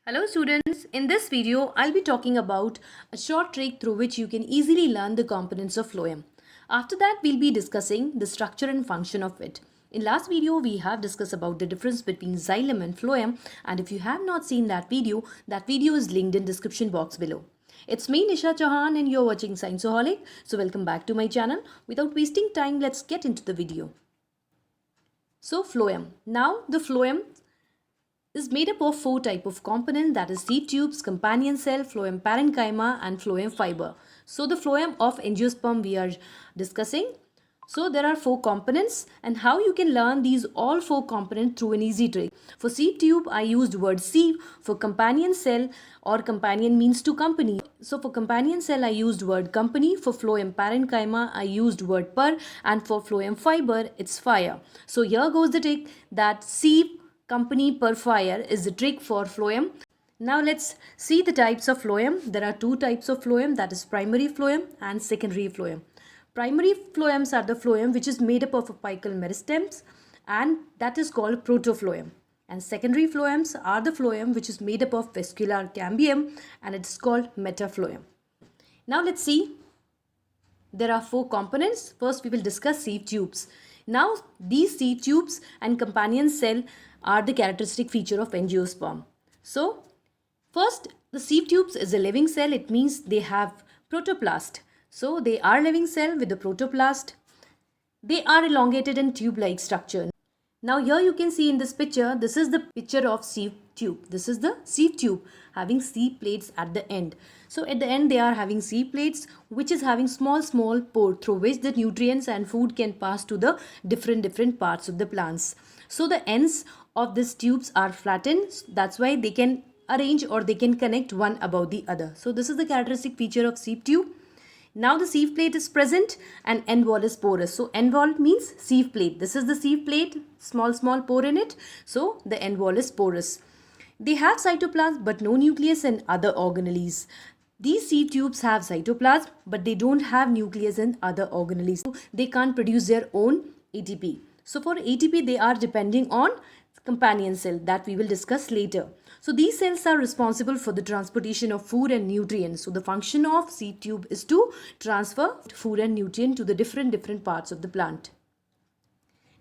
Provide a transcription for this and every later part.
Hello students, in this video I'll be talking about a short trick through which you can easily learn the components of phloem. After that we'll be discussing the structure and function of it. In last video we have discussed about the difference between xylem and phloem, and if you have not seen that video is linked in description box below. It's me Nisha Chauhan and you're watching Scienceaholic. So welcome back to my channel. Without wasting time, let's get into the video. So phloem. Now the phloem is made up of four type of components, that is seed tubes, companion cell, phloem parenchyma and phloem fiber. So the phloem of angiosperm we are discussing. So there are four components, and how you can learn these all four components through an easy trick. For seed tube I used word sieve. For companion cell, or companion means to company, so for companion cell I used word company. For phloem parenchyma I used word per, and for phloem fiber it's fire. So here goes the trick, that sieve, company, per, fire is the trick for phloem. Now let's see the types of phloem. There are two types of phloem, that is primary phloem and secondary phloem. Primary phloems are the phloem which is made up of apical meristems, and that is called protophlloem. And secondary phloems are the phloem which is made up of vascular cambium, and it's called metaphloem. Now let's see. There are four components. First we will discuss sieve tubes. Now these sieve tubes and companion cell are the characteristic feature of angiosperm. So first, the sieve tubes is a living cell. It means they have protoplast. So they are living cell with the protoplast. They are elongated and tube-like structure. Now here you can see in this picture, this is the picture of sieve tube. This is the sieve tube having sieve plates at the end. So at the end they are having sieve plates which is having small pore through which the nutrients and food can pass to the different parts of the plants. So the ends of these tubes are flattened. That's why they can arrange or they can connect one above the other. So this is the characteristic feature of sieve tube. Now the sieve plate is present and end wall is porous. So end wall means sieve plate. This is the sieve plate, small pore in it. So the end wall is porous. They have cytoplasm but no nucleus and other organelles. These sieve tubes have cytoplasm but they don't have nucleus and other organelles. So they can't produce their own ATP. So for ATP they are depending on companion cell that we will discuss later. So these cells are responsible for the transportation of food and nutrients. So the function of sieve tube is to transfer food and nutrient to the different parts of the plant.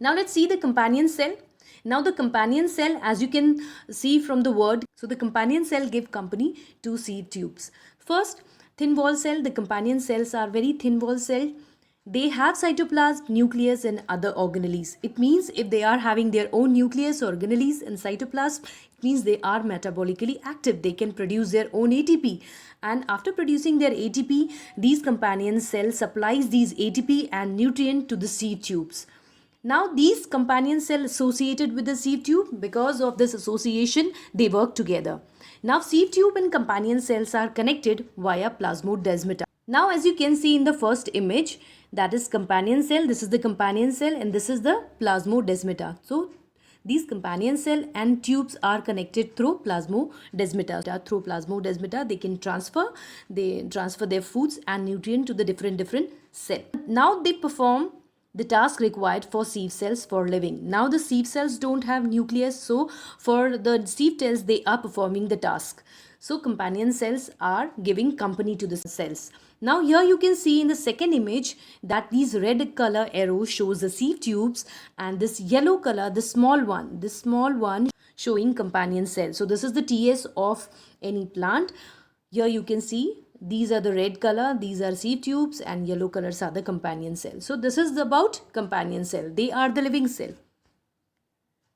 Now let's see the companion cell. Now the companion cell, as you can see from the word, so the companion cell give company to sieve tubes. First, thin wall cell. The companion cells are very thin wall cell. They have cytoplasm, nucleus and other organelles. It means if they are having their own nucleus, organelles and cytoplasm, it means they are metabolically active. They can produce their own ATP. And after producing their ATP, these companion cells supplies these ATP and nutrient to the sieve tubes. Now these companion cells associated with the sieve tube, because of this association, they work together. Now sieve tube and companion cells are connected via plasmodesmata. Now as you can see in the first image, that is companion cell, this is the companion cell and this is the plasmodesmata. So these companion cell and tubes are connected through plasmodesmata. Through plasmodesmata they can transfer their foods and nutrient to the different cell. Now they perform the task required for sieve cells for living. Now the sieve cells don't have nucleus, so for the sieve cells they are performing the task. So companion cells are giving company to the cells. Now here you can see in the second image that these red color arrows shows the sieve tubes, and this yellow color, this small one showing companion cells. So this is the TS of any plant. Here you can see these are the red color, these are sieve tubes, and yellow colors are the companion cell. So this is about companion cell. They are the living cell.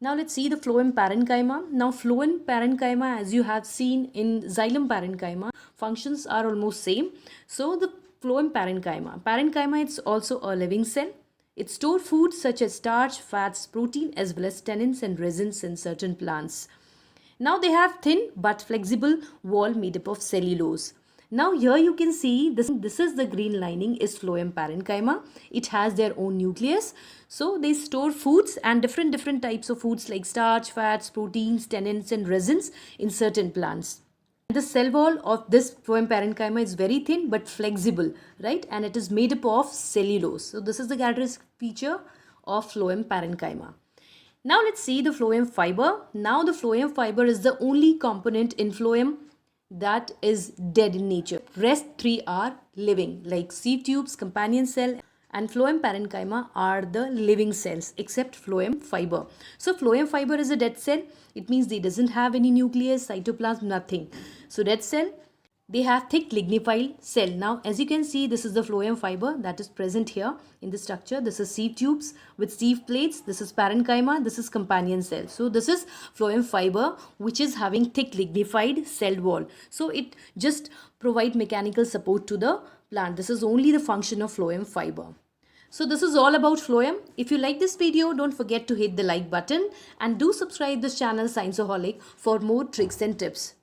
Now let's see the phloem parenchyma. Now phloem parenchyma, as you have seen in xylem parenchyma, functions are almost same. So the phloem parenchyma it's also a living cell. It stores foods such as starch, fats, protein as well as tannins and resins in certain plants. Now they have thin but flexible wall made up of cellulose. Now here you can see this is the green lining is phloem parenchyma. It has their own nucleus. So they store foods and different types of foods like starch, fats, proteins, tannins and resins in certain plants. The cell wall of this phloem parenchyma is very thin but flexible, right? And it is made up of cellulose. So this is the characteristic feature of phloem parenchyma. Now let's see the phloem fiber. Now the phloem fiber is the only component in phloem that is dead in nature. Rest three are living, like sieve tubes, companion cell, and phloem parenchyma are the living cells except phloem fiber. So phloem fiber is a dead cell. It means they doesn't have any nucleus, cytoplasm, nothing. So dead cell. They have thick lignified cell. Now as you can see, this is the phloem fiber that is present here in the structure. This is sieve tubes with sieve plates. This is parenchyma. This is companion cell. So this is phloem fiber which is having thick lignified cell wall. So it just provide mechanical support to the plant. This is only the function of phloem fiber. So this is all about phloem. If you like this video, don't forget to hit the like button and do subscribe this channel Scienceaholic for more tricks and tips.